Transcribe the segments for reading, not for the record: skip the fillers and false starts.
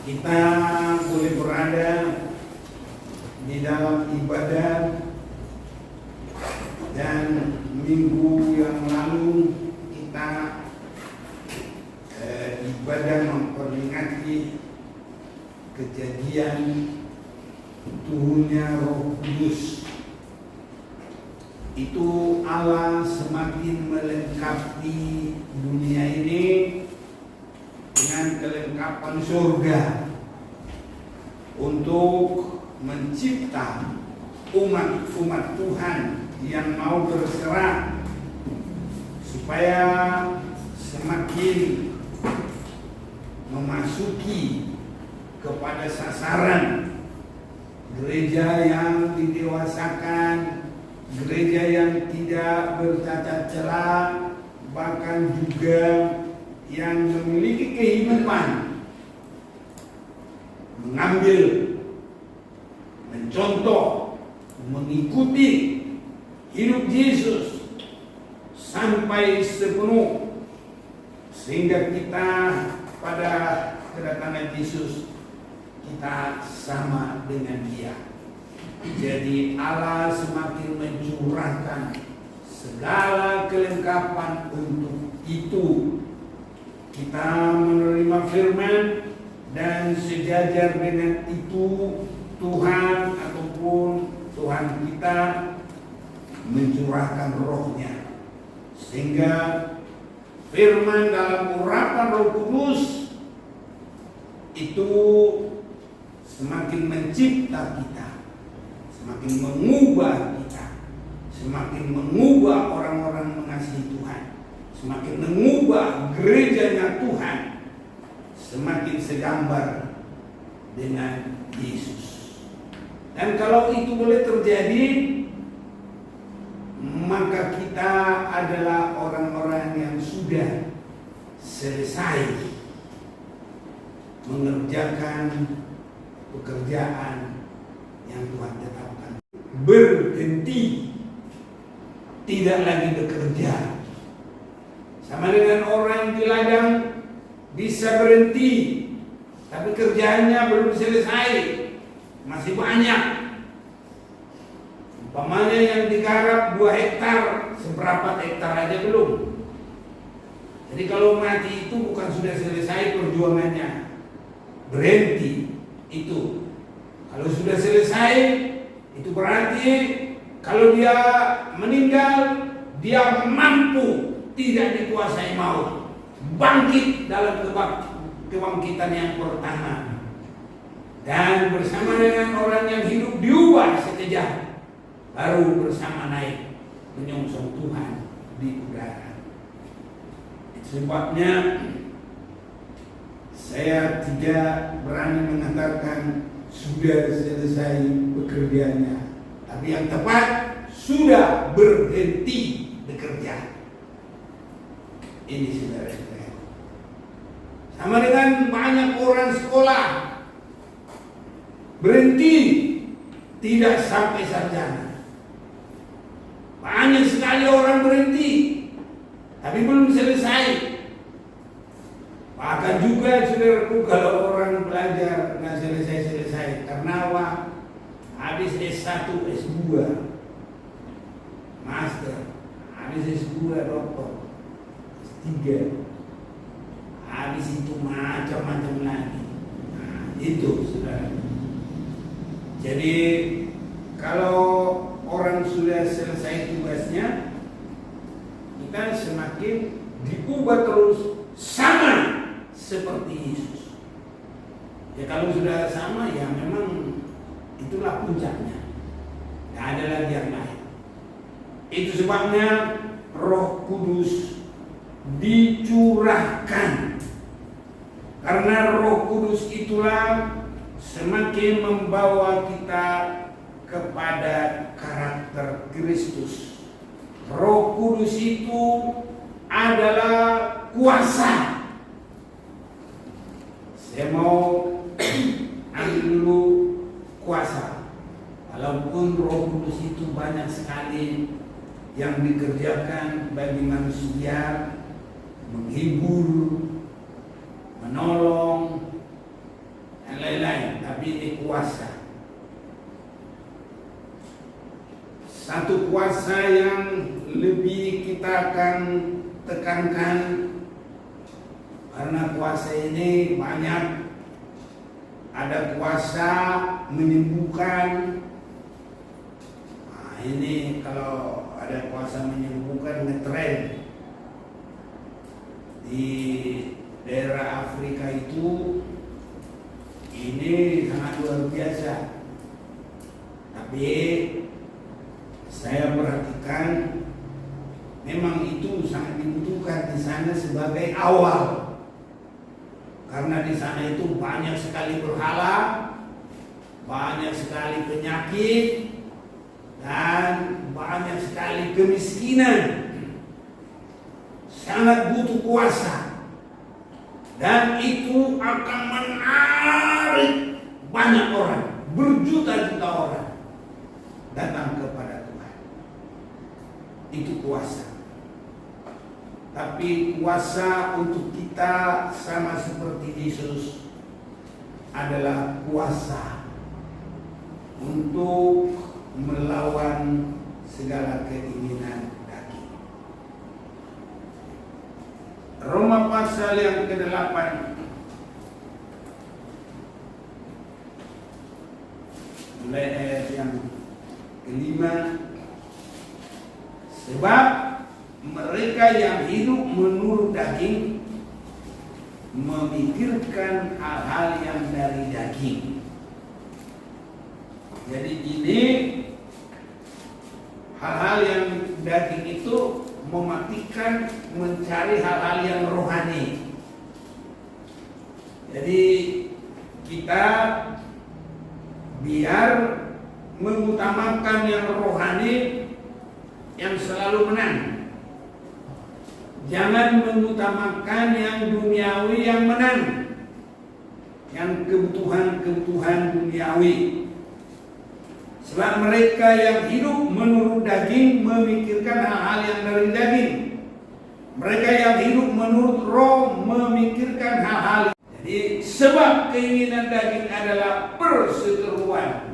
kita boleh berada di dalam ibadah, dan minggu yang lalu kita ibadah memperingati kejadian turunnya Roh Kudus. Itu Allah semakin melengkapi dunia ini dengan kelengkapan surga untuk mencipta umat Tuhan yang mau berserah, supaya semakin memasuki kepada sasaran gereja yang didewasakan, gereja yang tidak bercacat celah, bahkan juga yang memiliki kehidupan, mengambil, mencontoh, mengikuti hidup Yesus sampai sepenuh, sehingga kita pada kedatangan Yesus kita sama dengan Dia. Jadi Allah semakin mencurahkan segala kelengkapan untuk itu. Kita menerima firman, dan sejajar dengan itu Tuhan ataupun Tuhan kita mencurahkan rohnya, sehingga firman dalam urapan Roh Kudus itu semakin mencipta kita, semakin mengubah kita, semakin mengubah orang-orang mengasihi Tuhan, semakin mengubah gerejanya Tuhan, semakin segambar dengan Yesus. Dan kalau itu boleh terjadi, maka kita adalah orang-orang yang sudah selesai mengerjakan pekerjaan yang Tuhan tetapkan. Berhenti, tidak lagi bekerja. Sama dengan orang di ladang bisa berhenti, tapi kerjaannya belum selesai, masih banyak. Umpamanya yang digarap 2 hektar, seberapa hektar aja belum. Jadi kalau mati itu bukan sudah selesai perjuangannya, berhenti itu. Kalau sudah selesai, itu berarti kalau dia meninggal, dia mampu, tidak dikuasai maut, bangkit dalam kebangkitan yang pertama, dan bersama dengan orang yang hidup diubah sekejap, baru bersama naik menyongsong Tuhan di udara. Sebabnya saya tidak berani mengatakan sudah selesai pekerjaannya, tapi yang tepat sudah berhenti bekerja. Ini saudara-saudara, sama dengan banyak orang sekolah berhenti, tidak sampai sarjana. Banyak sekali orang berhenti, tapi belum selesai. Bahkan juga saudaraku, kalau orang belajar nggak selesai-selesai, karena apa? Habis S1, S2, Master, habis S2, Doktor, S3, habis itu macam-macam lagi. Nah, itu saudara. Jadi kalau orang sudah selesai tugasnya, kita semakin diubah terus sama seperti Yesus. Ya kalau sudah sama, ya memang itulah puncaknya. Tidak ada lagi yang lain. Itu sebabnya Roh Kudus dicurahkan. Karena Roh Kudus itulah semakin membawa kita kepada karakter Kristus. Roh Kudus itu adalah kuasa. Saya mau ambil dulu kuasa. Walaupun Roh Kudus itu banyak sekali yang dikerjakan bagi manusia, menghibur, menolong, lain-lain, tapi ini kuasa. Satu kuasa yang lebih kita akan tekankan, karena kuasa ini banyak. Ada kuasa menyembuhkan. Nah, ini kalau ada kuasa menyembuhkan ngetren di daerah Afrika itu, ini sangat luar biasa. Tapi saya perhatikan memang itu sangat dibutuhkan di sana sebagai awal, karena di sana itu banyak sekali berhala, banyak sekali penyakit, dan banyak sekali kemiskinan. Sangat butuh kuasa, dan itu akan menarik banyak orang, berjuta-juta orang datang kepada Tuhan. Itu kuasa. Tapi kuasa untuk kita sama seperti Yesus adalah kuasa untuk melawan segala keinginan daging. Roma pasal yang ke-8 mulai ayat yang ke-5. Sebab mereka yang hidup menurut daging memikirkan hal-hal yang dari daging. Jadi ini hal-hal yang daging itu mematikan, mencari hal-hal yang rohani. Jadi kita biar mengutamakan yang rohani, yang selalu menang. Jangan mengutamakan yang duniawi yang menang, yang kebutuhan-kebutuhan duniawi. Sebab mereka yang hidup menurut daging memikirkan hal-hal yang dari daging. Mereka yang hidup menurut roh memikirkan hal-hal. Jadi sebab keinginan daging adalah perseteruan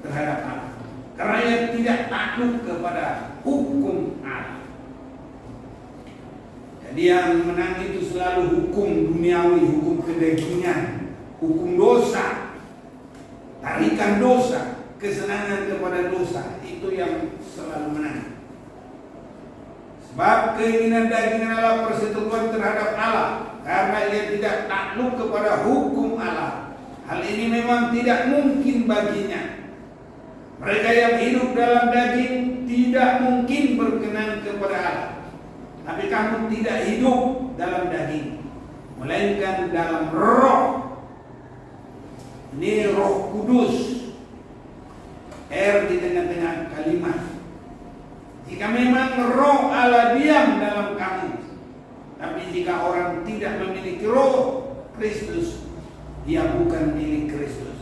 terhadap Allah, karena ia tidak takluk kepada hukum Allah. Jadi yang menang itu selalu hukum duniawi, hukum kedagingan, hukum dosa, tarikan dosa, kesenangan kepada dosa, itu yang selalu menang. Sebab keinginan daging adalah perseteruan terhadap Allah, karena ia tidak takluk kepada hukum Allah. Hal ini memang tidak mungkin baginya. Mereka yang hidup dalam daging tidak mungkin berkenan kepada Allah. Tapi kamu tidak hidup dalam daging, melainkan dalam roh. Ini Roh Kudus, R di tengah-tengah kalimat. Jika memang roh Allah diam dalam kamu, tapi jika orang tidak memiliki roh Kristus, dia bukan milik Kristus.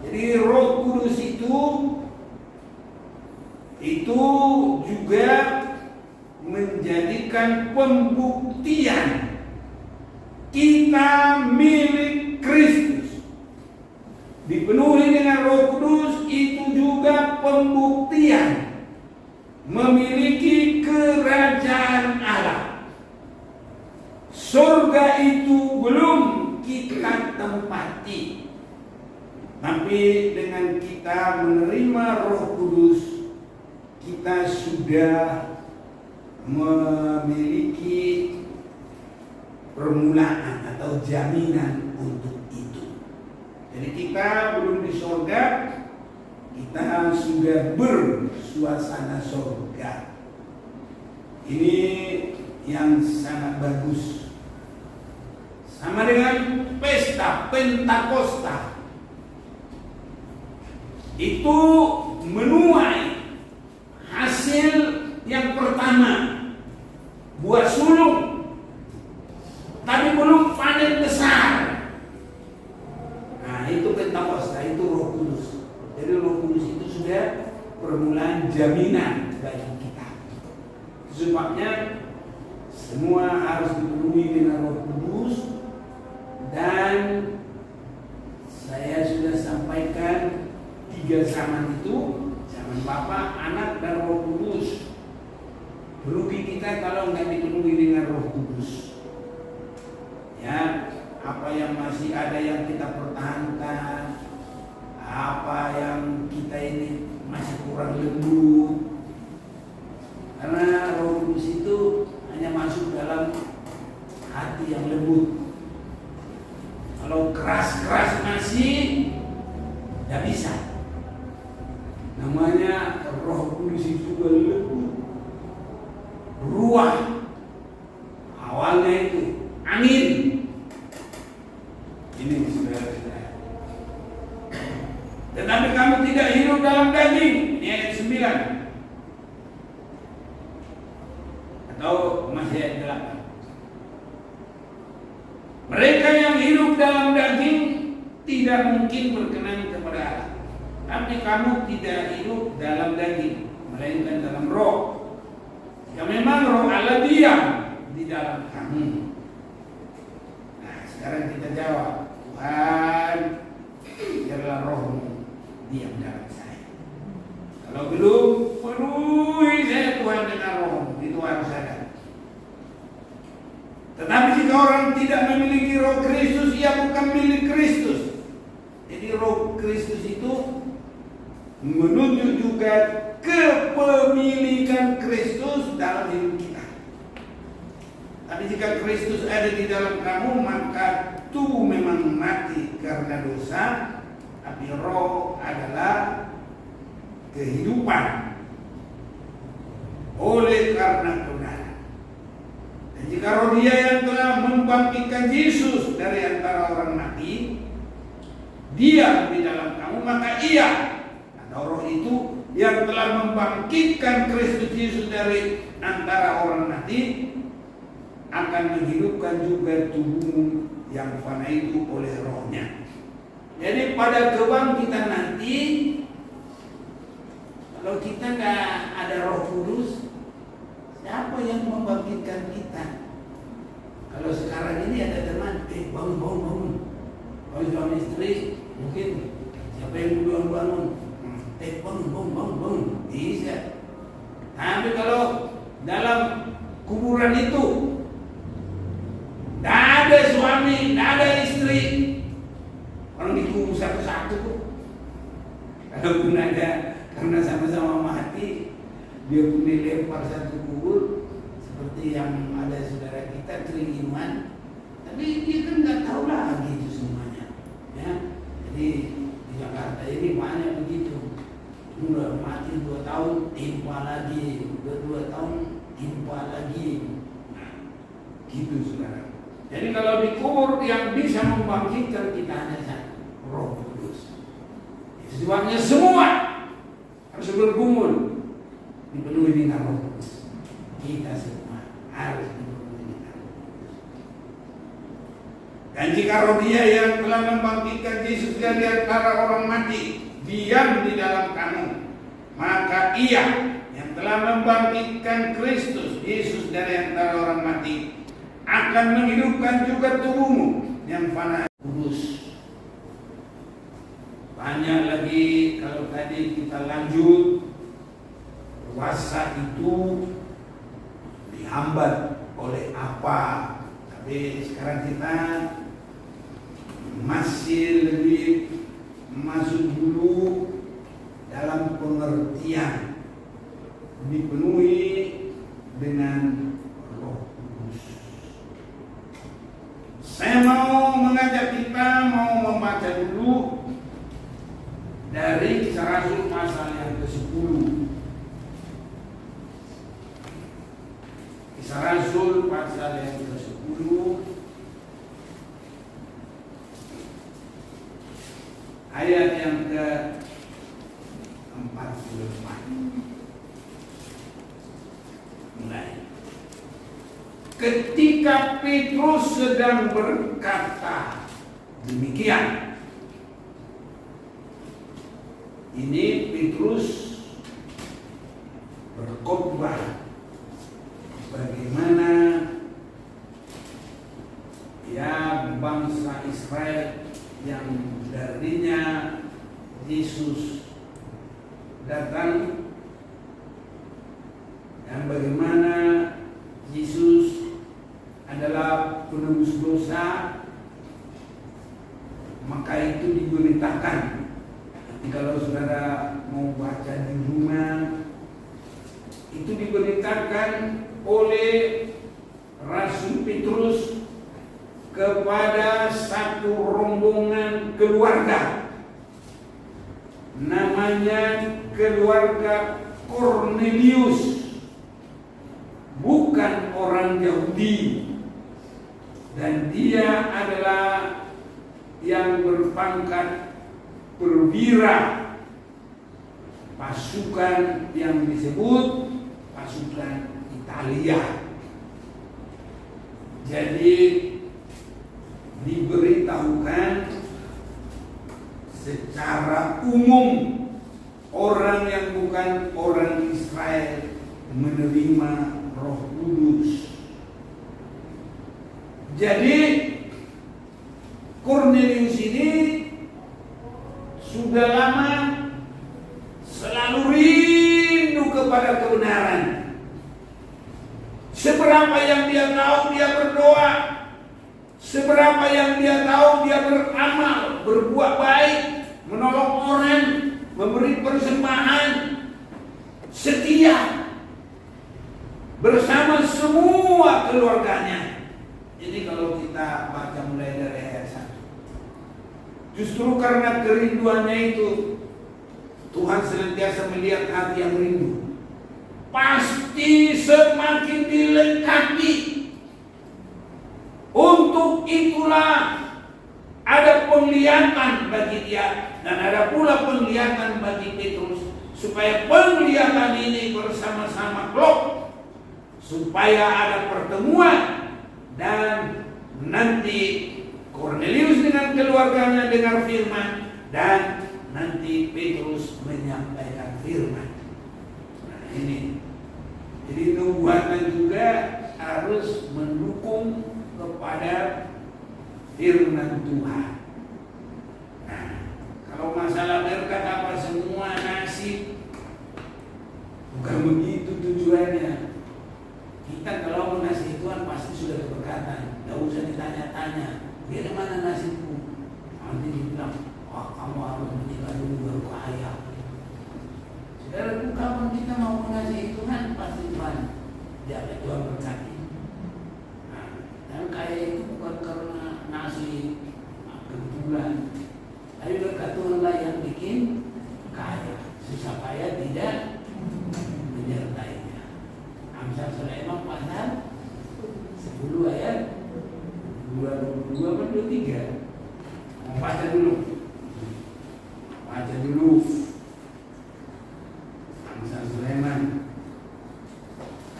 Jadi Roh Kudus itu juga menjadikan pembuktian kita milik Kristus. Dipenuhi dengan Roh Kudus itu juga pembuktian memiliki kerajaan Allah. Surga itu belum kita tempati, tapi dengan kita menerima Roh Kudus, kita sudah memiliki permulaan atau jaminan untuk itu. Jadi kita belum di surga, kita sudah bersuasana surga. Ini yang sangat bagus. Sama dengan pesta Pentakosta. Itu menuai hasil yang pertama, buah sulung, tapi belum panen besar. Nah, itu Pentakosta, itu Roh Kudus. Jadi Roh Kudus itu sudah permulaan jaminan bagi kita. Sebabnya semua harus dipenuhi dengan Roh Kudus, dan tiga zaman itu, zaman Bapa, Anak, dan Roh Kudus. Merugi kita kalau nggak dipenuhi dengan Roh Kudus. Ya, apa yang masih ada yang kita pertahankan, apa yang kita ini masih kurang lembut. Karena Roh Kudus itu hanya masuk dalam hati yang lembut. Kalau keras-keras masih tidak bisa. Namanya Roh Kudus itu lembut, ruah. Awalnya itu angin. Ini saudara-saudara. Tetapi kamu tidak hidup dalam daging. Ini ayat 9. Atau masih ayat 8. Mereka yang hidup dalam daging tidak mungkin berkenan kepada Allah. Tapi kamu tidak hidup dalam daging, melainkan dalam roh. Yang memang roh Allah diam di dalam kamu. Nah, sekarang kita jawab, Tuhan, biarlah rohmu diam dalam saya. Kalau belum, penuhi saya Tuhan dengan rohmu. Itu harus ada. Tetapi jika orang tidak memiliki roh Kristus, ia bukan milik Kristus. Jadi roh Kristus itu menunjuk juga kepemilikan Kristus dalam hidup kita. Tapi jika Kristus ada di dalam kamu, maka tubuh memang mati karena dosa, tapi roh adalah kehidupan oleh karena kebenaran. Dan jika roh Dia yang telah membangkitkan Yesus dari antara orang mati diam di dalam kamu, maka ia atau roh itu yang telah membangkitkan Kristus Yesus dari antara orang mati akan menghidupkan juga tubuhmu yang fana itu oleh rohnya. Jadi pada kebangkitan nanti, kalau kita nggak ada Roh Kudus, siapa yang membangkitkan kita? Kalau sekarang ini ada teman, bangun. Kalau suami istri, mungkin siapa yang duluan bangun? Bangun. Bisa. Tapi kalau dalam kuburan itu, tidak ada suami, tidak ada istri, orang dikubur satu-satu. Kalaupun ada, karena sama-sama mati, dia pun dilempar satu kubur, seperti yang ada saudara kita keringinan. Tapi dia kan nggak tahu lagi itu semuanya. Ya, jadi di Jakarta ini banyak begitu. Udah mati 2 tahun, timpa lagi, udah 2 tahun, timpa lagi. Nah, gitu saudara. Jadi kalau dikubur yang bisa membangkitkan kita hanya satu, Roh Kudus. Sebabnya semua harus bergumul dipenuhi dengan Roh Kudus. Kita semua harus dipenuhi dengan Roh Kudus. Dan jika roh Dia yang telah membangkitkan Yesus dari antara orang mati diam di dalam kamu, maka Ia yang telah membangkitkan Kristus Yesus dari antara orang mati akan menghidupkan juga tubuhmu yang fana. Kudus. Banyak lagi kalau tadi kita lanjut, puasa itu dihambat oleh apa? Tapi sekarang kita masih lebih masuk dulu dalam pengertian dipenuhi dengan Roh Kudus. Saya mau mengajak kita mau membaca dulu dari Kisah Rasul pasal yang ke-10. Kisah Rasul pasal yang ke-10 ayat yang ke-44. Mulai. Ketika Petrus sedang berkata demikian, ini Petrus berkhotbah bagaimana ya bangsa Israel yang darinya Yesus tentang dan bagaimana Yesus adalah penebus dosa, maka itu diberitakan. Nanti kalau saudara mau baca di rumah, itu diberitakan oleh Rasul Petrus kepada satu rombongan keluarga, namanya keluarga Kornelius, bukan orang Yahudi, dan dia adalah yang berpangkat perwira pasukan yang disebut pasukan Italia. Jadi diberitahukan secara umum orang yang bukan orang Israel menerima Roh Kudus. Jadi Kornelius ini sudah lama selalu rindu kepada kebenaran. Seberapa yang dia tahu dia berdoa, seberapa yang dia tahu dia beramal, berbuat baik, menolong orang, memberi persembahan, setia bersama semua keluarganya. Jadi kalau kita baca mulai dari ayat 1, justru karena kerinduannya itu Tuhan senantiasa melihat hati yang rindu. Pasti semakin dilengkapi. Untuk itulah ada penglihatan bagi dia, dan ada pula penglihatan bagi Petrus, supaya penglihatan ini bersama-sama klop, supaya ada pertemuan, dan nanti Kornelius dengan keluarganya dengar firman, dan nanti Petrus menyampaikan firman. Nah ini, jadi nubuatan juga harus mendukung kepada firman Tuhan. Nah, kalau masalah berkat apa semua nasib, bukan begitu tujuannya. Kita kalau mengasihi Tuhan pasti sudah keberkatan, tidak usah ditanya-tanya, dari mana nasibku? Nanti dibilang, wah kamu harus menikah dulu baru kaya. Saudaraku, kapan kita mau mengasihi Tuhan, pasti Tuhan dia Tuhan berkati. Nah, dan kaya itu bukan karena nasib kebetulan, tapi berkat Tuhan lah yang bikin kaya. Susah kaya tidak menyertainya. Amsal Sulaiman pasal 10 ayat 22-23. Baca dulu. Baca dulu. Amsal Sulaiman.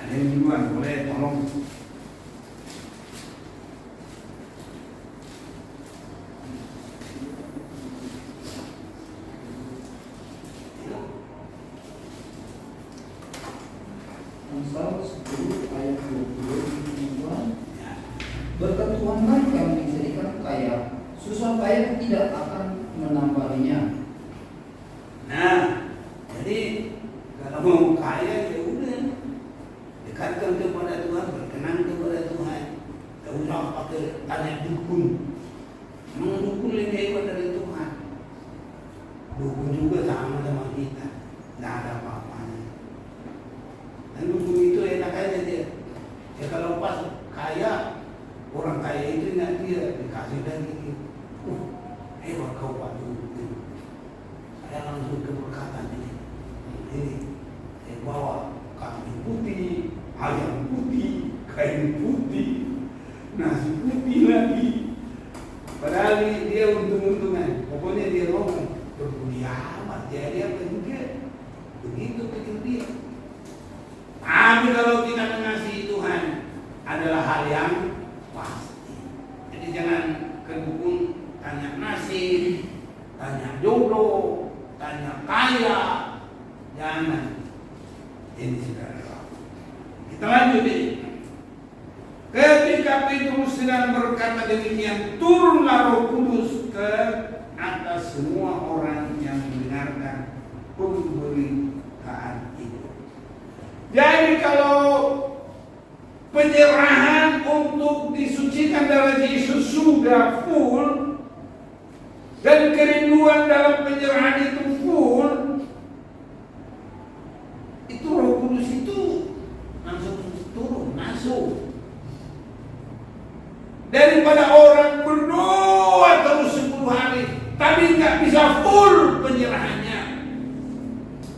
Ada yang duluan, boleh tolong. Amsal 10 ayat 22. Berkat Tuhanlah yang menjadikan kaya, susah payah tidak akan menambahinya. Nah, jadi kalau mau kaya ya udah dekatkan kepada Tuhan, berkenan kepada Tuhan. Tak usah pakai tanya dukun. Memang dukun lebih hebat dari Tuhan. Dukun juga sama kita, tidak ada apa-apanya. Dan dukun itu enak aja dia. Ya kalau pas kaya, orang kaya itu ingat dia dikasih lagi. Hebat kau Pak Dukun. Saya langsung keberkatan ini. Saya bawa kambing putih, ayam putih, kain putih, nasi putih lagi. Padahal dia untung-untungan. Pokoknya dia ngomong berkuliah amat. Jadi apa juga? Begitu pikir dia. Tapi kalau kita mengasihi Tuhan adalah hal yang pasti. Jadi jangan ke dukun tanya nasib, tanya jodoh, tanya kaya, jangan. Ini saudara. Kita lanjut ini. Ketika Petrus sedang berkata demikian, turunlah Roh Kudus ke atas semua orang yang mendengarkan pemberi ciptaan itu. Jadi kalau penyerahan untuk disucikan darah Yesus sudah full dan kerinduan dalam penyerahan itu full, itu Roh Kudus itu langsung turun, masuk. Daripada orang berdoa terus 10 hari tapi nggak bisa full penyerahannya,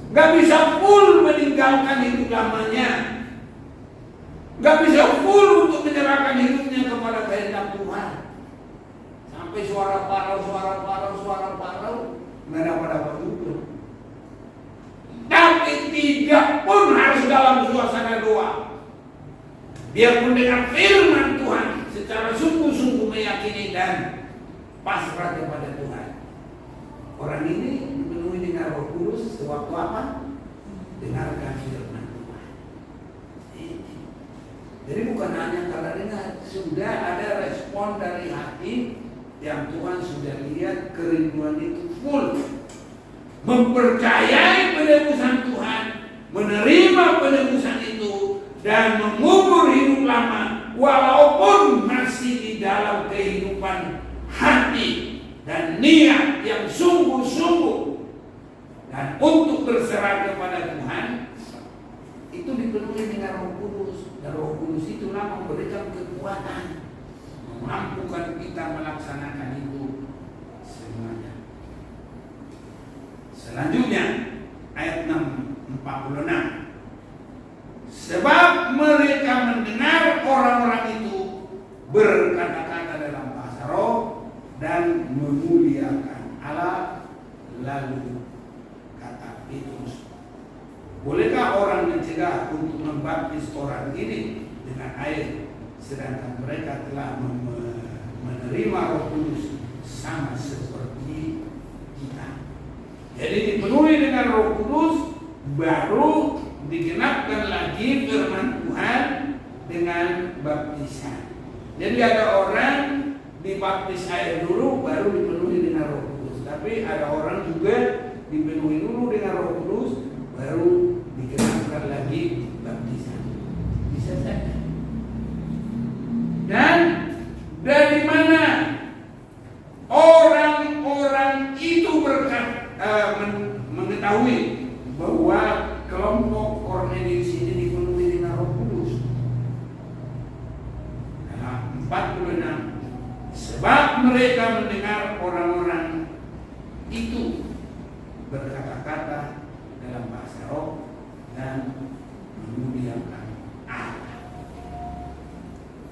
nggak bisa full meninggalkan hidup lamanya, nggak bisa full untuk menyerahkan hidupnya kepada kehendak Tuhan, sampai suara parau, nggak dapat apa juga. Tapi tidak pun harus dalam suasana doa, biarpun dengan firman Tuhan secara sungguh-sungguh meyakini dan pasrah kepada Tuhan. Orang ini dipenuhi dengan Roh Kudus sewaktu apa? Dengarkan firman Tuhan. Jadi bukan hanya karena dengar, sudah ada respon dari hati yang Tuhan sudah lihat kerinduan itu full, mempercayai penebusan Tuhan, menerima penebusan itu dan mengubur hidup lama walaupun masih di dalam kehidupan hati dan niat yang sungguh-sungguh dan untuk berserah kepada Tuhan, itu dipenuhi dengan Roh Kudus. Dan Roh Kudus itulah memberikan kekuatan, memampukan kita melaksanakan itu semuanya. Selanjutnya ayat 46. Sebab mereka mendengar orang-orang itu berkata-kata dalam bahasa roh dan memuliakan Allah. Lalu kata Petrus, bolehkah orang mencegah untuk membaptis orang ini dengan air, sedangkan mereka telah menerima Roh Kudus sama seperti kita? Jadi dipenuhi dengan Roh Kudus, baru digenapkan lagi firman Tuhan dengan baptisan. Jadi ada orang dibaptis air dulu baru dipenuhi dengan Roh Kudus. Tapi ada orang juga dipenuhi dulu dengan Roh Kudus baru digenapkan lagi baptisan. Bisa saja. Dan dari mana orang-orang itu mengetahui bahwa kelompok Kornelius ini dipenuhi dengan Roh Kudus? Nah, 46. Sebab mereka mendengar orang-orang itu berkata-kata dalam bahasa roh dan memuliakan Allah.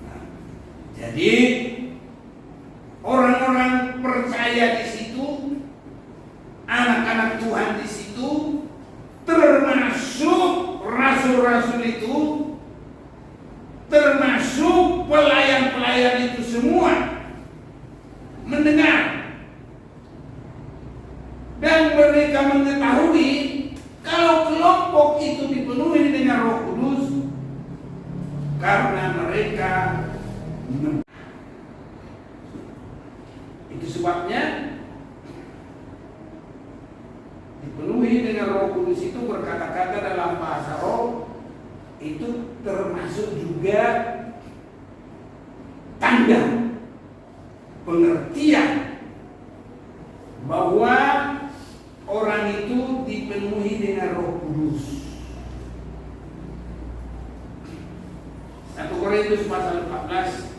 Nah, jadi orang-orang percaya di situ, anak-anak Tuhan di situ, termasuk rasul-rasul itu, termasuk pelayan-pelayan itu semua mendengar dan mereka mengetahui kalau kelompok itu dipenuhi dengan Roh Kudus karena mereka itu sebabnya dipenuhi dengan Roh Kudus itu berkata-kata dalam bahasa roh itu termasuk juga tanda pengertian bahwa orang itu dipenuhi dengan Roh Kudus. 1 Korintus pasal 14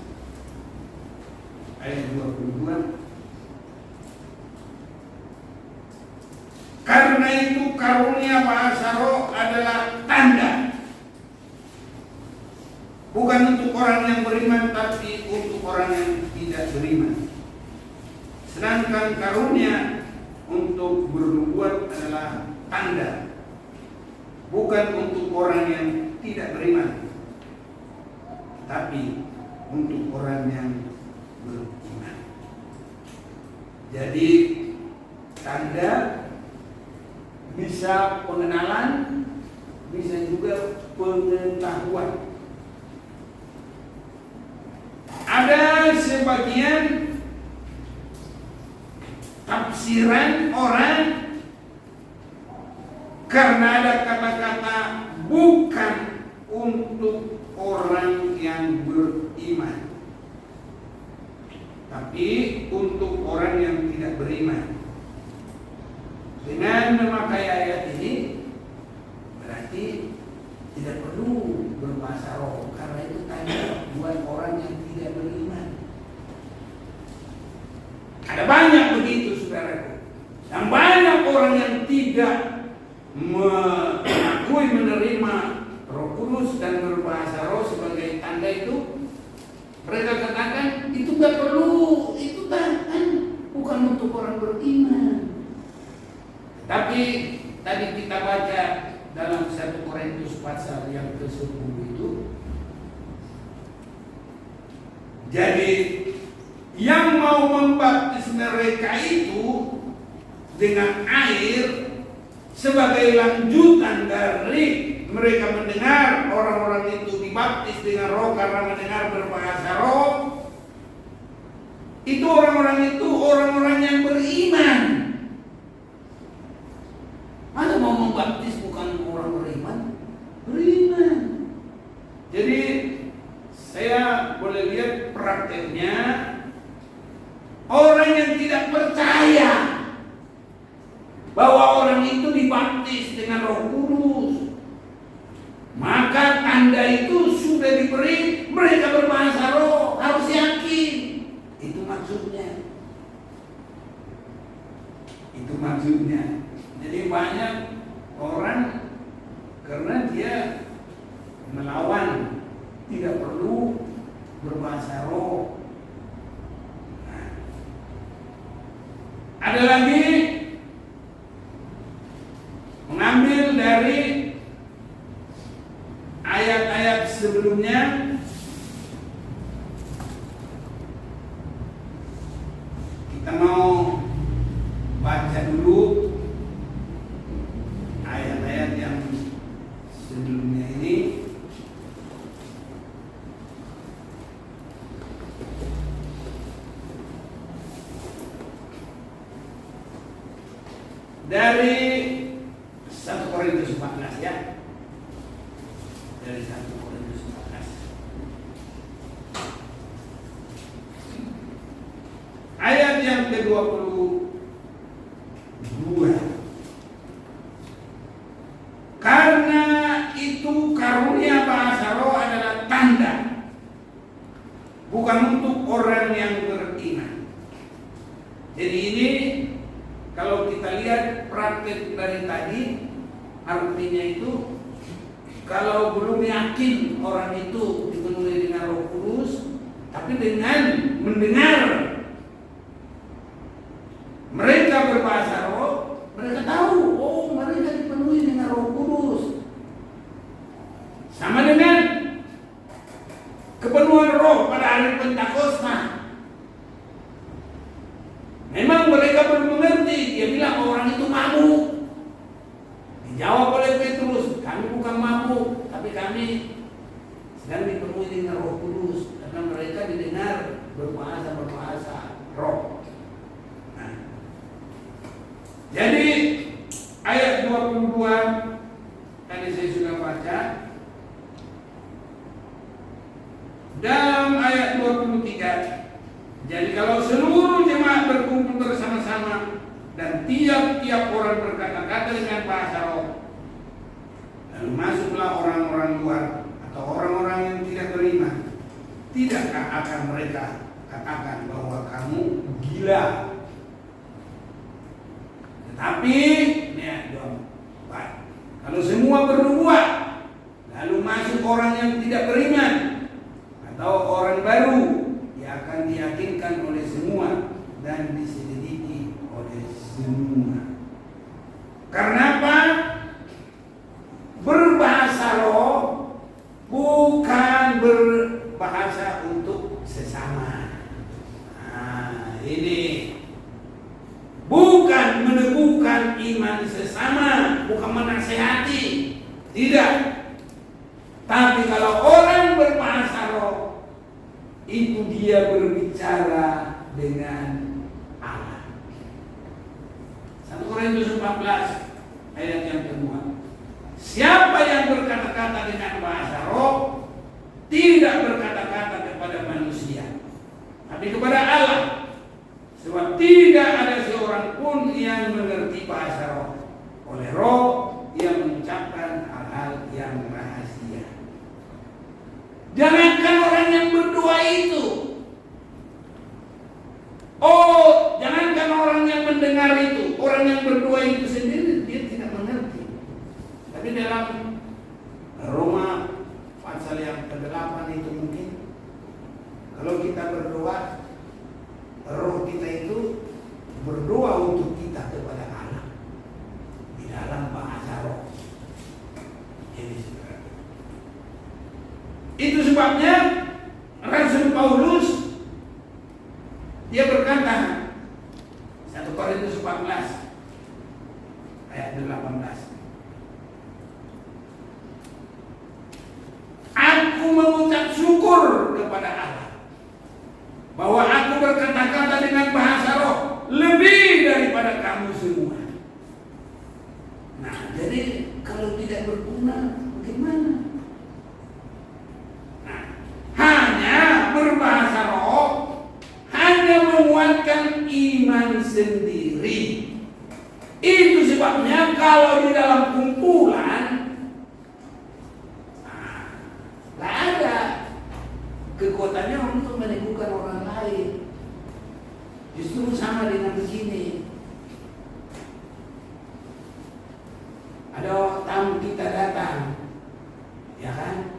ayat 22. Karena itu karunia bahasa roh adalah tanda, bukan untuk orang yang beriman, tapi untuk orang yang tidak beriman. Sedangkan karunia untuk bernubuat adalah tanda, bukan untuk orang yang tidak beriman, tapi untuk orang yang beriman. Jadi tanda bisa pengenalan, bisa juga pengetahuan. Ada sebagian tafsiran orang Karena ada kata-kata bukan untuk orang yang beriman, tapi untuk orang yang tidak beriman. Dengan memakai ayat ini berarti tidak perlu berbahasa roh, karena itu tanda buat orang yang tidak beriman. Ada banyak begitu, saudaraku. Dan banyak orang yang tidak mengakui menerima Roh Kudus dan berbahasa roh sebagai tanda itu. Mereka katakan itu gak perlu, itu kan bukan untuk orang beriman. Tapi tadi kita baca dalam 1 Korintus pasal yang ke-10 itu, jadi yang mau membaptis mereka itu dengan air sebagai lanjutan dari mereka mendengar orang-orang itu dibaptis dengan roh karena mendengar berbahasa roh, itu orang-orang itu orang-orang yang beriman. Mana mau membaptis bukan orang beriman? Beriman. Jadi saya boleh lihat prakteknya orang yang tidak percaya bahwa orang itu dibaptis dengan Roh Kudus, maka tanda itu sudah diberi, mereka berbahasa roh, harus yakin. Itu maksudnya. Itu maksudnya. Jadi banyak orang karena dia melawan, tidak perlu berbahasa roh. Nah, ada lagi mengambil dari ayat-ayat sebelumnya. Kita mau baca dulu ayat-ayat yang sebelumnya ini. Dari 1 Korintus 14 ya. Dari 1 Korintus 14. Ayat yang ke-22. Karena itu karunia bahasa roh adalah tanda, bukan untuk orang yang beriman. Jadi ini kalau kita lihat praktek dari tadi, artinya itu kalau belum yakin orang itu dipenuhi dengan Roh Kudus, tapi dengan mendengar mereka berbahasa roh, mereka tahu, oh mereka dipenuhi dengan Roh Kudus. Sama dengan kepenuhan roh pada hari Pentakosta. Memang mereka belum mengerti. Dia bilang orang itu mabuk. Dijawab oleh Petrus, kami bukan mabuk, tapi kami sedang dipenuhi dengan Roh Kudus, karena mereka didengar berbahasa roh. Nah, jadi ayat 22 tadi saya sudah baca. Dalam ayat 23, jadi kalau seluruh jemaat berkumpul bersama-sama dan tiap-tiap orang berkata-kata dengan bahasa roh, lalu masuklah orang-orang luar atau orang-orang yang tidak beriman, tidakkah akan mereka katakan bahwa kamu gila? Tetapi kalau semua bernubuat, lalu masuk orang yang tidak beriman atau orang baru, dia akan diyakinkan oleh semua dan diselidiki oleh semua. Karena apa? Berbahasa roh bukan berbahasa untuk sesama. Nah, ini bukan meneguhkan iman sesama, bukan menasehati, tidak. Tapi kalau orang berbahasa roh, itu dia berbicara dengan Allah. 1 Korintus 14 ayat yang kedua. Siapa yang berkata-kata dengan bahasa roh tidak berkata-kata kepada manusia, tapi kepada Allah. Sebab tidak ada seorang pun yang mengerti bahasa roh. Oleh roh yang mengucapkan hal-hal yang rahasia. Jangankan orang yang berdoa itu. Oh, jangankan orang yang mendengar itu. Orang yang berdoa itu sendiri dia tidak mengerti. Tapi dalam Roma pasal yang ke-8 itu mungkin kalau kita berdoa, roh kita itu berdoa untuk kita kepada Allah di dalam bahasa roh. Itu sebabnya Rasul Paulus dia berkata 1 Korintus 14 ayat 18. Aku mengucap syukur kepada Allah bahwa aku berkata-kata dengan bahasa roh lebih daripada kamu semua. Nah, jadi kalau tidak berguna bagaimana? Nah, hanya berbahasa roh hanya menguatkan iman sendiri. Itu sebabnya kalau di dalam kumpulan nggak ada kekuatannya untuk meneguhkan orang lain. Justru sama dengan begini. Ada tamu kita datang, ya kan?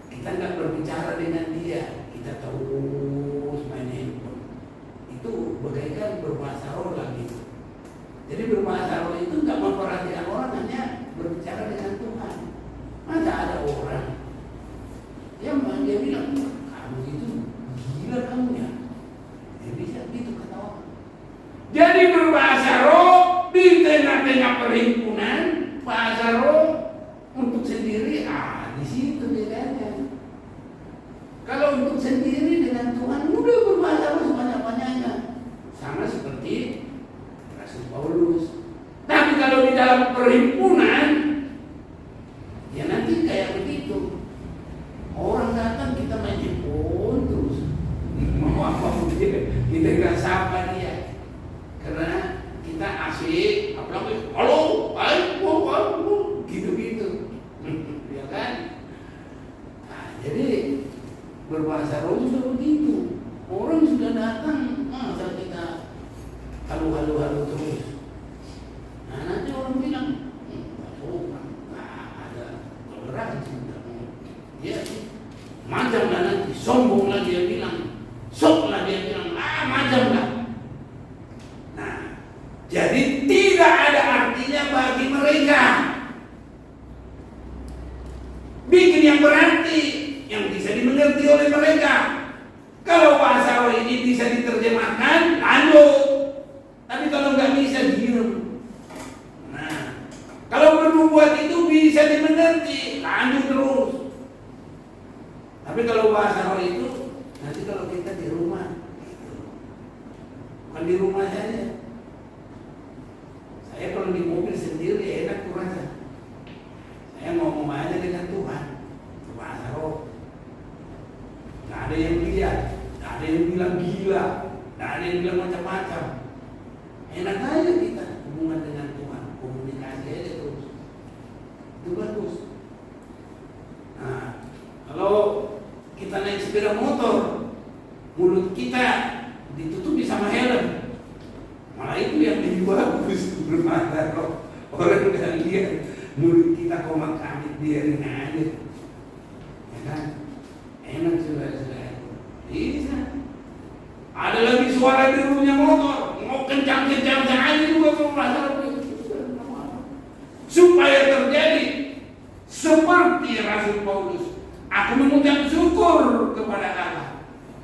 Kita nggak berbicara dengan dia, kita terus main handphone. Itu bagaikan berbahasa roh lagi. Jadi berbahasa roh itu nggak memperhatikan orang, hanya berbicara dengan Tuhan. Masa ada orang dia bilang, kamu itu gila kamu ya. Dia bisa gitu kata orang. Jadi berbahasa roh di tengah-tengah perhimpunan, bahasa roh untuk sendiri, di situ bedanya. Kalau untuk sendiri dengan Tuhan, udah berbahasa roh sebanyak-banyaknya. Sama seperti Rasul Paulus. Tapi kalau di dalam perhimpunan, ya nanti kayak begitu. Orang datang kita main handphone terus. Mau apa pun kita nggak sapa dia. Karena kita asik, apalagi halo, baik, gitu-gitu. Ya kan? Nah, jadi berbahasa roh juga begitu. Orang sudah datang, masa kita halo terus. Nah, nanti orang bilang, ada toleransi. Ya, macam lah nanti, sombong lah dia bilang, sok lah dia bilang, macam lah. Nah, jadi tidak ada artinya bagi mereka. Bikin yang berarti, yang bisa dimengerti oleh mereka. Kalau bahasa roh ini bisa diterjemahkan, lanjut. Tapi kalau nggak bisa, diam. Nah, kalau bernubuat itu bisa dimengerti, lanjut terus. Tapi kalau bahasa roh itu, nanti kalau kita di rumah, gitu. Bukan di rumah saja. Saya kalau di mobil sendiri enak kurasa. Saya ngomong aja dengan Tuhan, bahasa roh. Nggak ada yang lihat, nggak ada yang bilang gila, nggak ada yang bilang macam-macam. Enak aja kita hubungan dengan Tuhan, komunikasi aja terus. Itu bagus. Nah, kalau kita naik sepeda motor, mulut kita ditutupi sama helm, malah itu yang lebih bagus bermata roh. Orang udah lihat mulut kita komat kamit, biarin aja, ya kan? Enak saudara-saudara. Bisa. Ada lagi suara derunya motor, mau kencang-kencang aja juga bermata roh. Supaya terjadi seperti Rasul Paulus. Aku mengucap syukur kepada Allah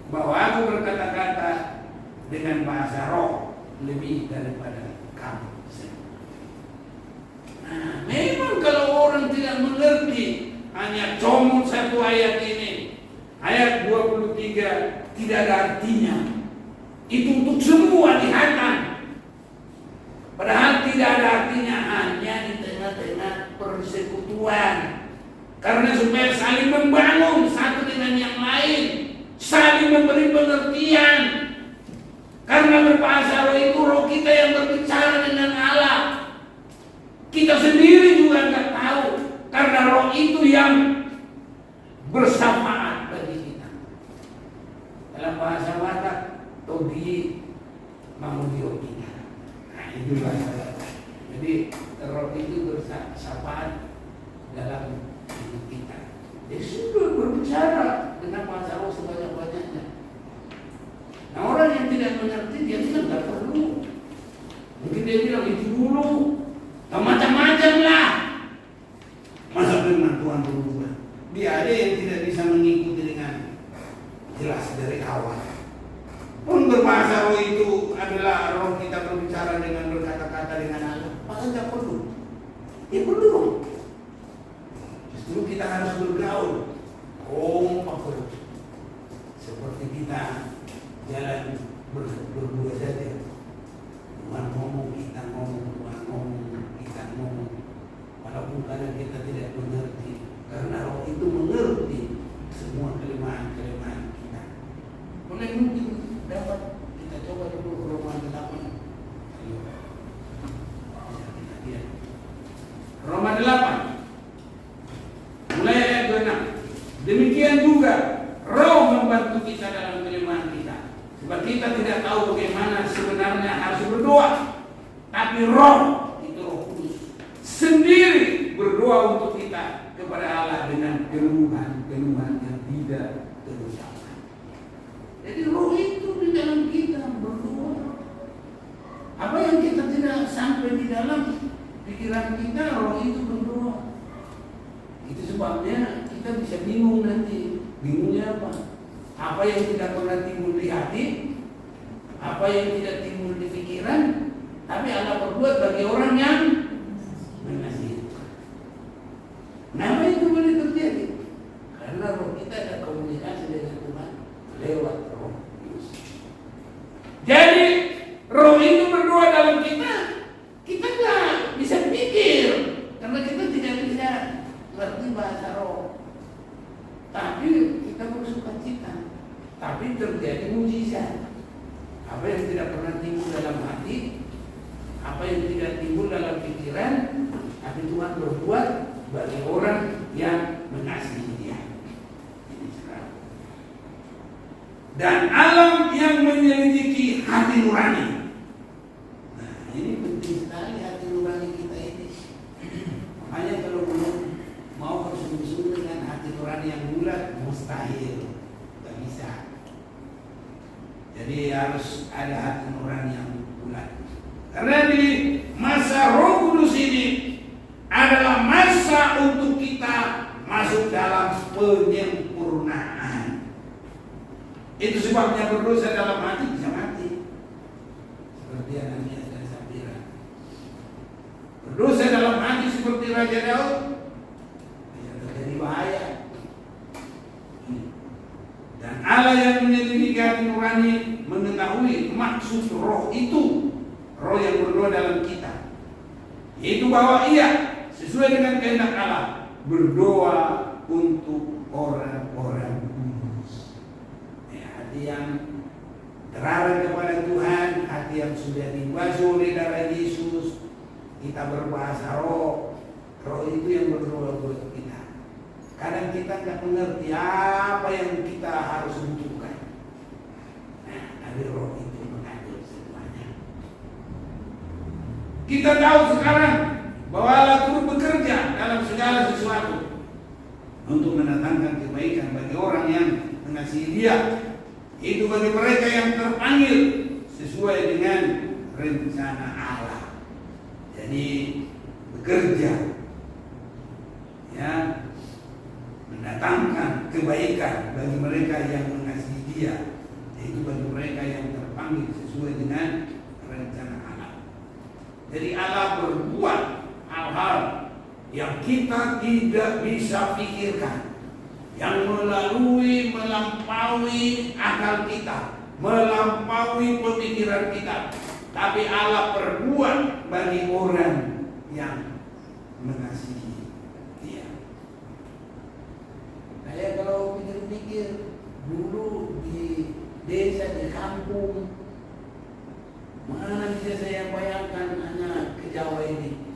bahwa aku berkata-kata dengan bahasa roh lebih daripada kamu semua. Nah, memang kalau orang tidak mengerti, hanya comot satu ayat ini, ayat 23, tidak ada artinya. Itu untuk semua dihantam. Padahal tidak ada artinya, hanya di tengah-tengah persekutuan. Karena supaya saling membangun satu dengan yang lain, saling memberi pengertian. Karena berbahasa roh itu roh kita yang berbicara dengan Allah. Kita sendiri juga nggak tahu, karena roh itu yang bersamaan bagi kita. Dalam bahasa Batak, togi mamudio kita. Nah, itu bahasa Batak. Jadi roh itu bersamaan dalam hidup kita. Jadi sudah berbicara dengan bahasa roh sebanyak-banyaknya. Nah, orang yang tidak mengerti dia tidak perlu. Mungkin dia bilang itu dulu, macam-macam lah. Masa firman Tuhan berubah? Dia ada yang tidak bisa mengikuti dengan jelas dari awal. Pun berbahasa roh itu adalah roh kita berbicara dengan berkata-kata dengan Allah. Masa tidak perlu? Ya perlu. Justru kita harus bergaul kompak seperti kita jalan berdua saja. Tuhan ngomong, kita ngomong, Tuhan ngomong, kita ngomong. Walaupun kadang kita tidak mengerti, karena roh itu mengerti semua kelemahan-kelemahan kita. Boleh mungkin dapat kita coba dulu Roma 8. Ayo. Bisa kita lihat. Roma 8. Mulai ayat 26. Demikian juga roh membantu kita dalam kelemahan kita. Sebab kita tidak tahu bagaimana sebenarnya harus berdoa. Tapi roh, itu Roh Kudus, sendiri berdoa untuk kita kepada Allah dengan keluhan-keluhan yang tidak terucapkan. Jadi roh itu di dalam kita berdoa. Apa yang kita tidak sampai di dalam pikiran kita, roh itu berdoa. Itu sebabnya kita bisa bingung nanti. Bingungnya apa? Apa yang tidak pernah timbul di hati, apa yang tidak timbul di pikiran, tapi Allah berbuat bagi orang yang mengasihi. Kenapa itu boleh terjadi? Karena roh kita ada komunikasi dengan Tuhan lewat roh. Jadi roh itu berdoa dalam kita, kita nggak bisa pikir karena kita tidak bisa ngerti bahasa roh. Tapi kita bersukacita, tapi terjadi mujizat. Apa yang tidak pernah timbul dalam hati, apa yang tidak timbul dalam pikiran, tapi Tuhan berbuat bagi orang yang mengasihi Dia. Dan alam yang menyelidiki hati nurani. Nah, ini penting sekali hati nurani kita ini. Makanya kalau mau bersungguh-sungguh dengan hati nurani yang bulat, mustahil, tidak bisa. Jadi harus ada hati nurani yang bulat. Karena di masa Roh Kudus ini adalah masa untuk kita masuk dalam penyempurnaan. Itu sebabnya berdosa dalam hati bisa mati. Seperti Ananias dan Safira. Berdosa dalam hati seperti Raja Daud, bisa terjadi bahaya. Dan Allah yang menyelidiki hati nurani mengetahui maksud roh itu, roh yang berdoa dalam kita, yaitu bahwa ia sesuai dengan kehendak Allah berdoa untuk orang-orang kudus. Hati yang terarah kepada Tuhan, hati yang sudah dibasuh oleh darah Yesus, kita berbahasa roh, roh itu yang berdoa buat kita. Kadang kita nggak mengerti apa yang kita harus butuhkan. Nah, tapi roh itu mengatur semuanya. Kita tahu sekarang bahwa Allah turut bekerja dalam segala sesuatu untuk mendatangkan kebaikan bagi orang yang mengasihi Dia. Itu bagi mereka yang terpanggil sesuai dengan rencana Allah. Jadi bekerja, ya, mendatangkan kebaikan bagi mereka yang mengasihi Dia, yaitu bagi mereka yang terpanggil sesuai dengan rencana Allah. Jadi Allah berbuat hal-hal yang kita tidak bisa pikirkan, yang melampaui akal kita, melampaui pemikiran kita, tapi Allah perbuat bagi orang yang mengasihi. pikir dulu di desa, di kampung, mana bisa saya bayangkan hanya ke Jawa ini.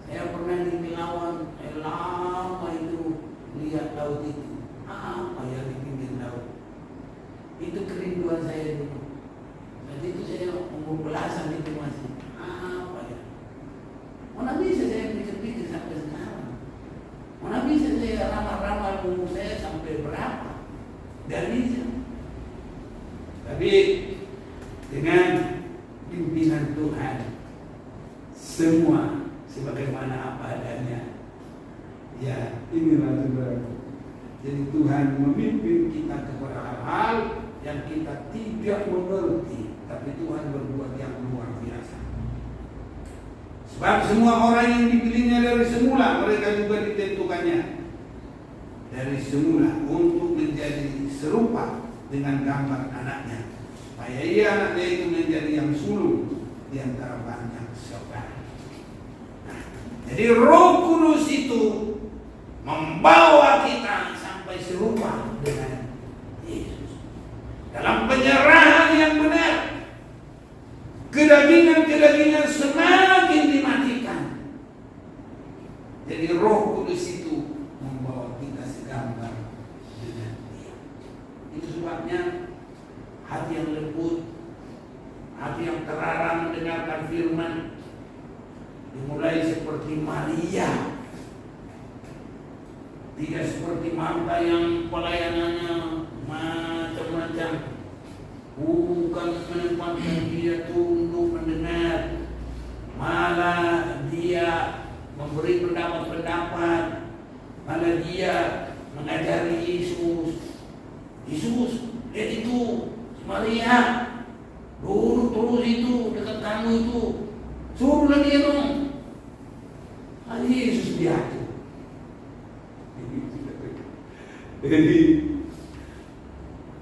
Saya pernah di Pelawan, lama itu lihat laut itu. Apa yang di pinggir laut? Itu kerinduan saya dulu. Jadi itu saya umur belasan itu masih. Apa ya? Mana bisa saya pikir-pikir sampai sekarang? Mana bisa saya ramal-ramal umur saya sampai berapa? Dan bisa. Tapi dengan pimpinan Tuhan, semua sebagaimana apa adanya. Ya, inilah saudaraku. Jadi Tuhan memimpin kita kepada hal-hal yang kita tidak mengerti, tapi Tuhan berbuat yang luar biasa. Sebab semua orang yang dipilihnya dari semula, mereka juga ditentukannya dari semula untuk menjadi serupa dengan gambar anaknya, supaya ia anaknya itu menjadi yang sulung di antara banyak saudara. Nah, jadi Roh Kudus itu membawa kita sampai serupa dengan Yesus dalam penyerahan yang benar. Kedagingan-kedagingan semakin dimatikan. Jadi Roh Kudus itu membawa kita segambar dengan Dia. Itu sebabnya hati yang lembut, hati yang terarah mendengarkan firman, dimulai seperti Maria. Tidak seperti Marta yang pelayanannya macam-macam, bukan menempatkan dia untuk mendengar, malah dia memberi pendapat-pendapat, malah dia mengajari Yesus. Yesus, lihat itu, Maria, dulu terus itu dekat kamu itu, suruhlah dia dong. Yesus diatur. Jadi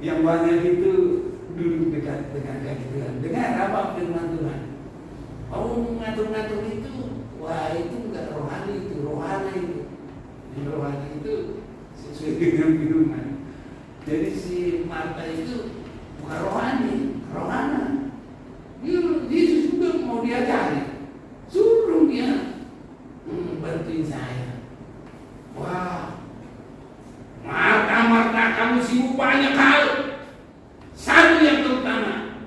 yang banyak itu duduk dekat dengan Tuhan. Dengar apa firman Tuhan. Mau ngatur-ngatur itu, wah itu enggak rohani itu, rohani itu. Yang rohani itu sesuai dengan firman. Jadi si Marta itu bukan rohani, rohana. Yesus juga mau diajari, suruh dia bantuin saya. Wah, Marta, kamu sibuk banyak hal. Satu yang terutama,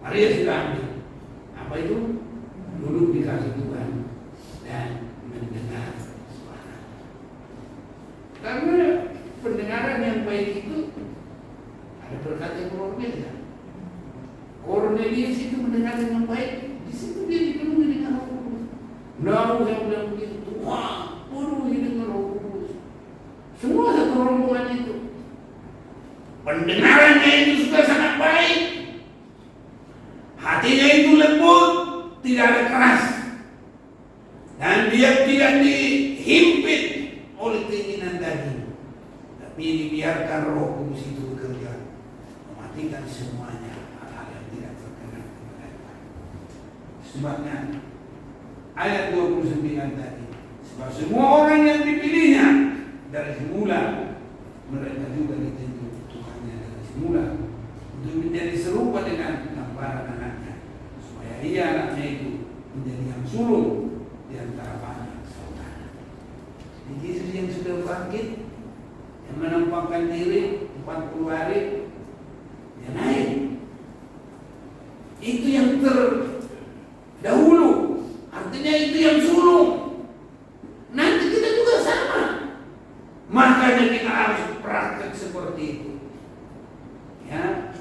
Maria sudah ambil. Apa itu? Duduk di kaki Tuhan dan mendengar suara. Karena pendengaran yang baik itu ada berkat yang luar biasa. Cornelius itu mendengar dengan baik, di situ dia dipenuhi dengan Roh Kudus. Nah, saya bilang begitu, wah, penuhi dengan Roh Kudus. Semua satu rombongan itu. Pendengarannya itu sudah sangat baik. Hatinya itu lembut, tidak ada keras. Dan dia tidak dihimpit oleh keinginan daging. Tapi dibiarkan Roh Kudus itu bekerja, mematikan semuanya hal-hal yang tidak berkenan kepada Tuhan. Sebabnya ayat 29 tadi, sebab semua orang yang dipilihnya dari semula, mereka juga ditentukannya dari semula untuk menjadi serupa dengan gambaran anaknya, supaya ia anaknya itu menjadi yang sulung di antara banyak saudara. Yesus yang sudah bangkit, yang menampakkan diri 40 hari, dia naik. Itu yang terdahulu, artinya itu yang sulung. Nanti kita juga sama. Makanya kita harus praktek seperti itu. Ya,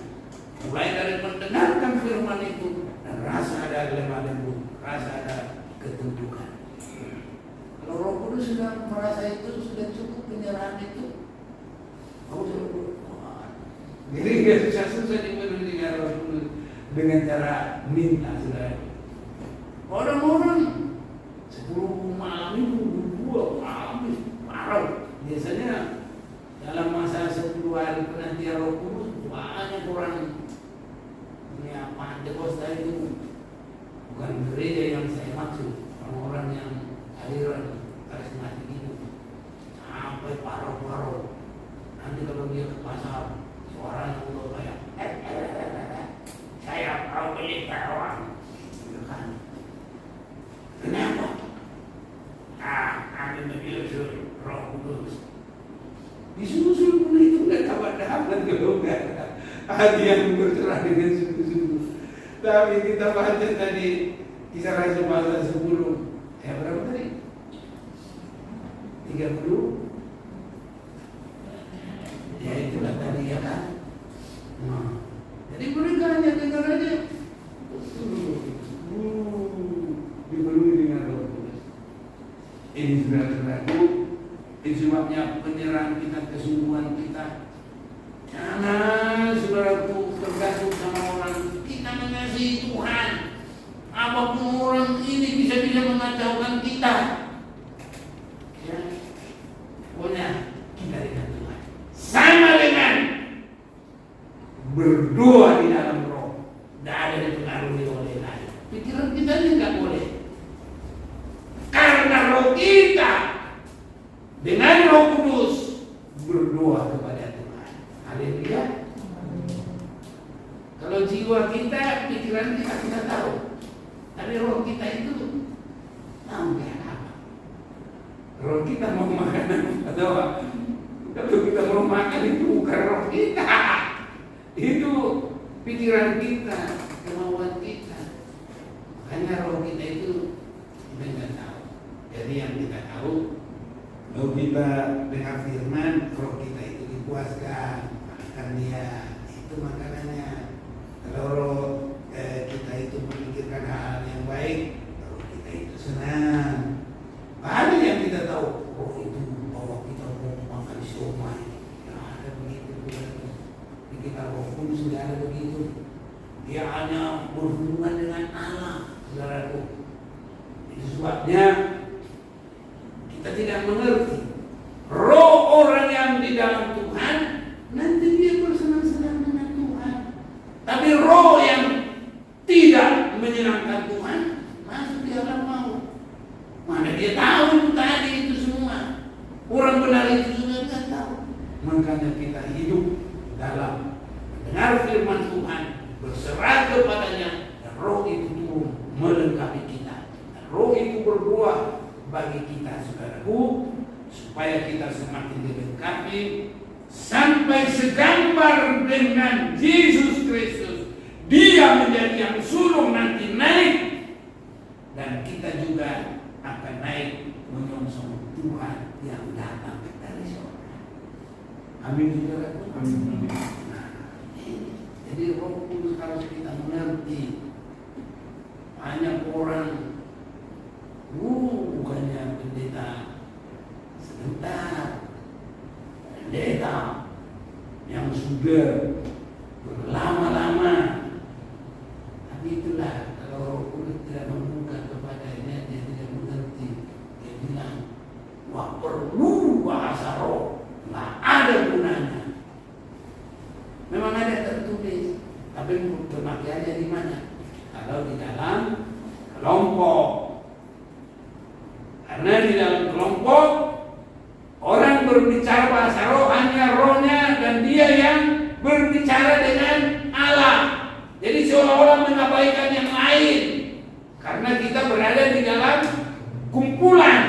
mulai dari mendengarkan firman itu dan rasa ada lemah lembut, rasa ada ketundukan. Kalau Roh Kudus sudah merasa itu, sudah cukup penyerahan itu, kamu sudah berdoa. Jadi nggak susah-susah dipenuhi dengan Roh Kudus dengan cara minta, saudara. Orang-orang 10 malam itu berbuat habis parah. Biasanya dalam masa 10 hari penantian Roh Kudus banyak orang ya Pantekosta itu, bukan gereja yang saya maksud, orang-orang yang aliran karismatik itu sampai paruh-paruh. Nanti kalau dia amat kalau nggak ada hati yang bercerah dengan sungguh-sungguh. Tapi kita baca tadi Kisah Rasul pasal 10 berapa tadi? 30. Ya itulah tadi ya kan. Jadi mereka hanya dengar aja. Dipenuhi dengan Roh Kudus. Ini saudara-saudaraku, ini sebabnya penyerahan kita, kesungguhan kita. Jangan saudaraku tergantung sama orang. Kita mengasihi Tuhan. Apapun orang ini bisa-bisa mengacaukan kita. Ya, pokoknya kita dengan Tuhan. Sama dengan berdoa di dalam Roh. Tidak ada dipengaruhi oleh lain. Pikiran kita ini nggak boleh. Karena Roh kita dengan Roh Kudus berdoa kepada Tuhan. Haleluya. Kalau jiwa kita, pikiran kita tidak tahu. Tapi roh kita itu tahu kayak apa. Roh kita mau makan atau apa? Kalau kita mau makan itu bukan roh kita. Itu pikiran kita, kemauan kita. Makanya roh kita itu kita nggak tahu. Jadi yang kita tahu, kalau kita dengar firman, roh kita itu dipuaskan. Makan dia, itu makanannya. Kalau roh kita itu memikirkan hal yang baik, roh kita itu senang. Ada yang kita tahu, roh itu bahwa kita mau makan siomay. Ya ada begitu. Di kita roh pun sudah ada begitu. Dia hanya berhubungan dengan Allah, saudaraku. Itu sebabnya kita tidak mengerti. Roh orang yang di dalam Tuhan, nanti dia bersenang-senang dengan Tuhan. Tapi roh yang tidak menyenangkan Tuhan, masuk di alam maut. Mana dia tahu itu tadi itu semua. Orang benar itu sudah tidak tahu. Makanya kita hidup dalam mendengar firman Tuhan, berserah kepadanya, dan roh itu turun melengkapi kita. Dan roh itu berdoa bagi kita, saudaraku, supaya kita semakin dilengkapi sampai segambar dengan Yesus Kristus. Dia menjadi yang sulung nanti naik, dan kita juga akan naik menyongsong Tuhan yang datang dari surga. Amin, saudaraku. Amin. Nah, jadi Roh Kudus harus kita mengerti. Banyak orang, bukannya pendeta sebentar, pendeta yang sudah berlama-lama. Tapi itulah, kalau Roh Kudus tidak membuka kepadanya, dia tidak mengerti. Dia bilang, wah perlu bahasa roh, nggak ada gunanya. Memang ada tertulis, tapi pemakaiannya di mana? Kalau di dalam kelompok. Karena di dalam kelompok orang berbicara bahasa roh hanya rohnya dan dia yang berbicara dengan Allah. Jadi seolah-olah mengabaikan yang lain. Karena kita berada di dalam kumpulan.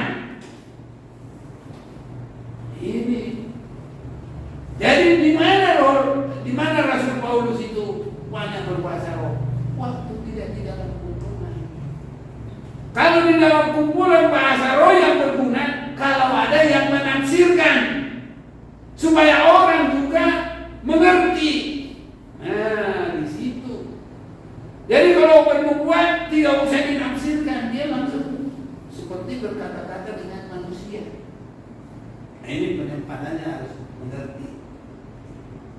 Ini. Jadi di mana Rasul Paulus itu banyak berbahasa roh? Waktu tidak di dalam kumpulan. Kalau di dalam kumpulan bahasa roh yang berguna, kalau ada yang menafsirkan supaya orang juga mengerti. Nah, di situ. Jadi kalau bernubuat tidak usah dinafsirkan, dia langsung seperti berkata-kata dengan manusia. Nah, ini penempatannya harus mengerti.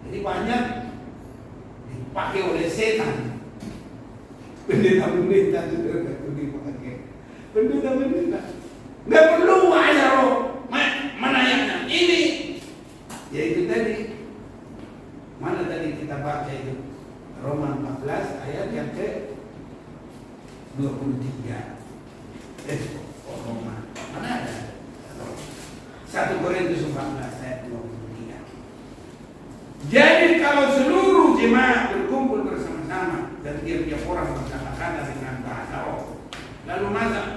Jadi banyak dipakai oleh setan. Pendeta-pendeta juga dipakai. Pendeta-pendeta nggak perlu ada roh. Mana yang ini? Ya itu tadi. Mana tadi kita baca itu? Roma 14 ayat yang ke 23. Roma. Mana ada? 1 Korintus 14 ayat 23. Jadi kalau seluruh jemaat berkumpul bersama-sama dan tiap-tiap orang berkata-kata dengan bahasa roh, lalu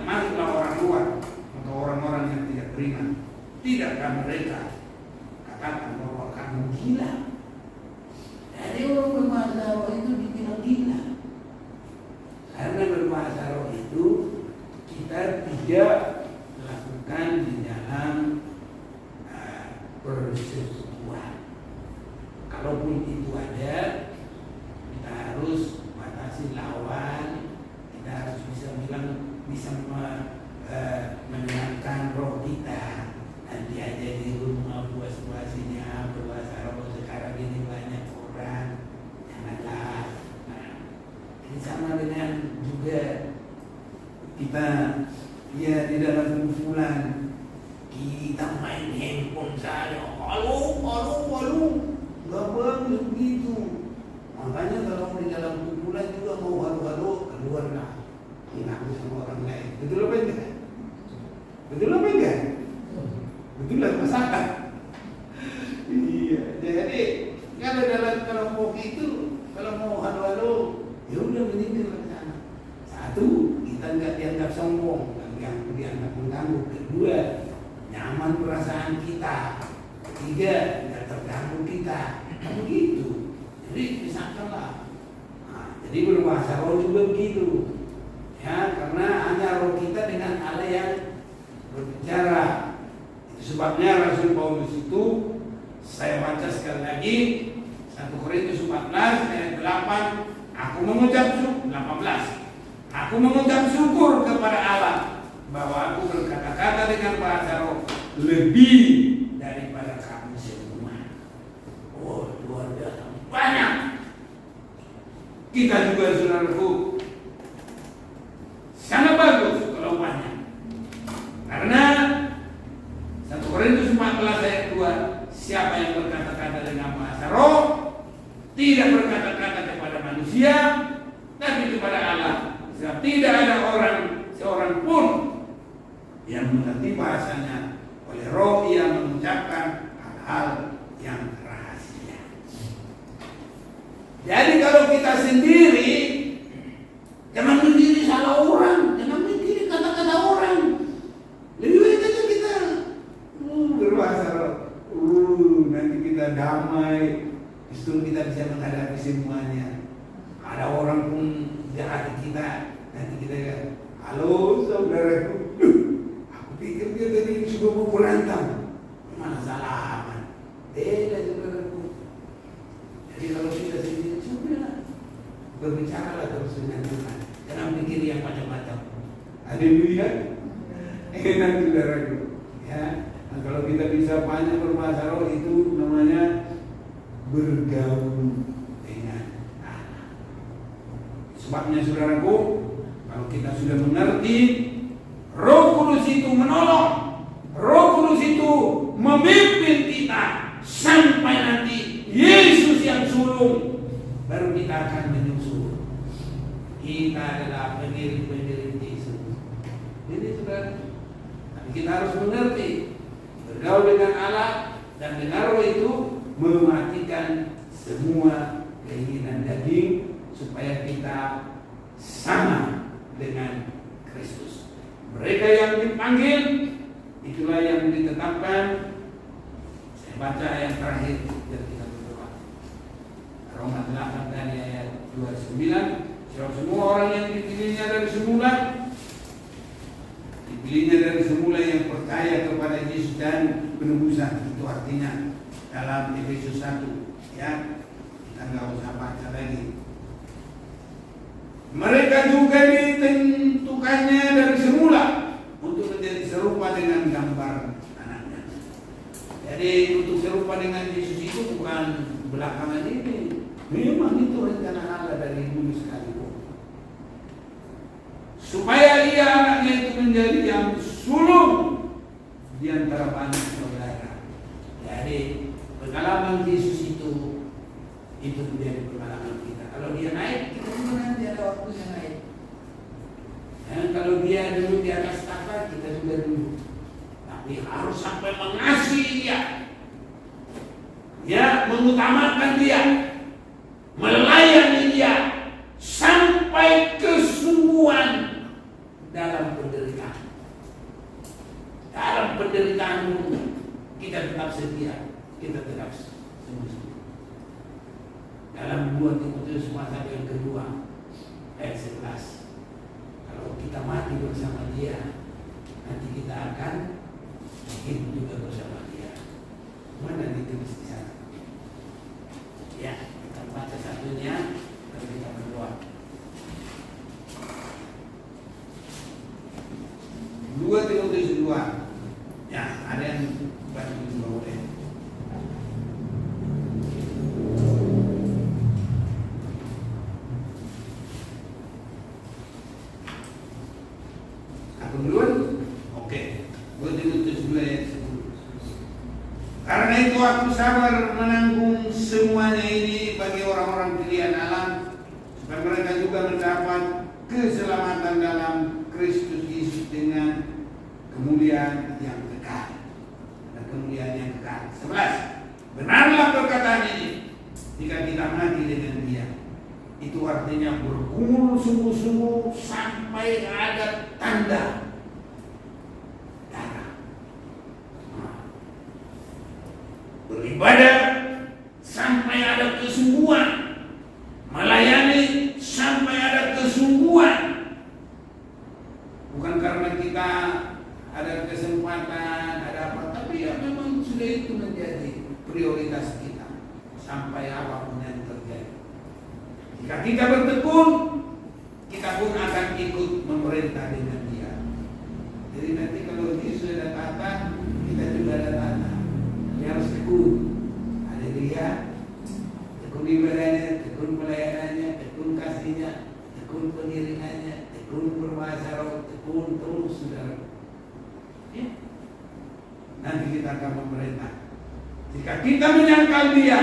masuklah orang luar atau orang-orang yang tidak beriman, tidakkah mereka katakan bahwa kamu gila? kalaupun itu ada, kita harus batasi lawan, kita harus bisa menyenangkan roh kita. Nanti aja di rumah puas-puasinya berpuasa Ramadan sekarang ini banyak orang, janganlah. Nah, ini sama dengan juga kita ya di dalam kumpulan kita main handphone saja, halo, nggak bagus begitu. Makanya kalau di dalam kumpulan juga mau halo, keluarlah, ngaku sama orang lain. Betul apa enggak? Betul apa enggak? Betul lah masalah. Iya, jadi kalau dalam kelompok itu kalau mau halo, ya udah menyindir ke sana. Satu, kita nggak dianggap sombong, yang dianggap mengganggu. Kedua, nyaman perasaan kita. Tiga, nggak terganggu kita. Begitu. Jadi pisahkanlah. Nah, jadi berbahasa roh juga begitu. Ya, karena hanya roh kita dengan Allah yang berbicara. Itu sebabnya Rasul Paulus itu, saya baca sekali lagi 1 Korintus 14 ayat 8, aku mengucap syukur kepada Allah bahwa aku berkata-kata dengan bahasa roh lebih daripada kamu semua. Oh, luar biasa banyak. Kita juga saudaraku sangat bagus kalau banyak. Karena 1 Korintus 14 ayat 2, siapa yang berkata-kata dengan bahasa roh tidak berkata-kata kepada manusia, tapi kepada Allah. Sebab tidak ada seorang pun yang mengerti bahasanya, oleh roh ia mengucapkan hal-hal yang rahasia. Jadi kalau kita sendiri, jangan berdiri salah orang, jangan berdiri kata-kata orang. Lebih baik aja kita berbahasa roh. Nanti kita damai, justru kita bisa menghadapi semuanya. Ada orang pun jahat kita, nanti kita halo saudaraku, aku pikir dia tadi sudah mau berantem, mana salaman, beda saudaraku. Jadi kalau kita sendiri sudah berbicaralah terus dengan Tuhan, jangan pikir yang macam-macam. Haleluya, enak saudaraku. Ya, nah, kalau kita bisa banyak berbahasa roh itu namanya bergaul dengan Allah. Sebabnya saudaraku, kalau kita sudah mengerti, Roh Kudus itu menolong, Roh Kudus itu memimpin kita sampai nanti Yesus yang sulung, baru kita akan menyusul. Kita adalah pengirim-pengirim Yesus. Jadi saudara, tapi kita harus mengerti, bergaul dengan Allah dan dengan Roh itu mematikan semua keinginan daging supaya kita sama dengan Kristus. Mereka yang dipanggil, itulah yang ditetapkan. Saya baca ayat terakhir biar kita berdoa. Roma 8 dari ayat 29. Sebab semua orang yang dipilihnya dari semula yang percaya kepada Yesus dan penebusan. Itu artinya dalam Efesus 1, ya, kita nggak usah baca lagi. Mereka juga ditentukannya dari semula untuk menjadi serupa dengan gambar anaknya. Jadi untuk serupa dengan Yesus itu bukan belakangan ini, memang itu rencana Allah dari dulu sekalipun. Supaya ia anaknya itu menjadi yang sulung di antara banyak saudara. Jadi pengalaman Yesus itu menjadi pengalaman kita. Kalau dia naik, kita juga nanti ada waktunya naik. Dan kalau dia dulu di atas tahta, kita juga dulu. Tapi harus sampai mengasihi dia, ya, mengutamakan dia, melayani dia sampai kesungguhan dalam penderitaan. Dalam penderitaan kita tetap setia, kita tetap sungguh-sungguh. Dalam 2 Timotius pasal yang kedua ayat 11, kalau kita mati bersama dia, nanti kita akan hidup juga bersama dia. Mana ditulis di sana? kemuliaan yang kekal. Ada kemuliaan yang kekal. 11. Benarlah perkataan ini. Jika kita mati dengan dia, itu artinya bergumul sungguh-sungguh sampai ada tanda darah. Beribadah sampai ada kesungguhan, melayani sampai ada kesungguhan. Bukan karena kita ada kesempatan, ada apa, tapi ya memang sudah itu menjadi prioritas kita sampai apapun yang terjadi. Jika kita bertekun, kita pun akan ikut memerintah dengan dia. Jadi nanti kalau dia sudah ada tata, kita juga ada tata. Dia harus tekun. Ada dia, tekun ibadahnya, tekun pelayanannya, tekun kasihnya, tekun pengiringannya, tekun bermasyarakat, tekun terus saudara. Ya. Nanti kita akan memerintah. Jika kita menyangkal dia,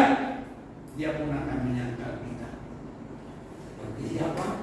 dia pun akan menyangkal kita. Seperti siapa?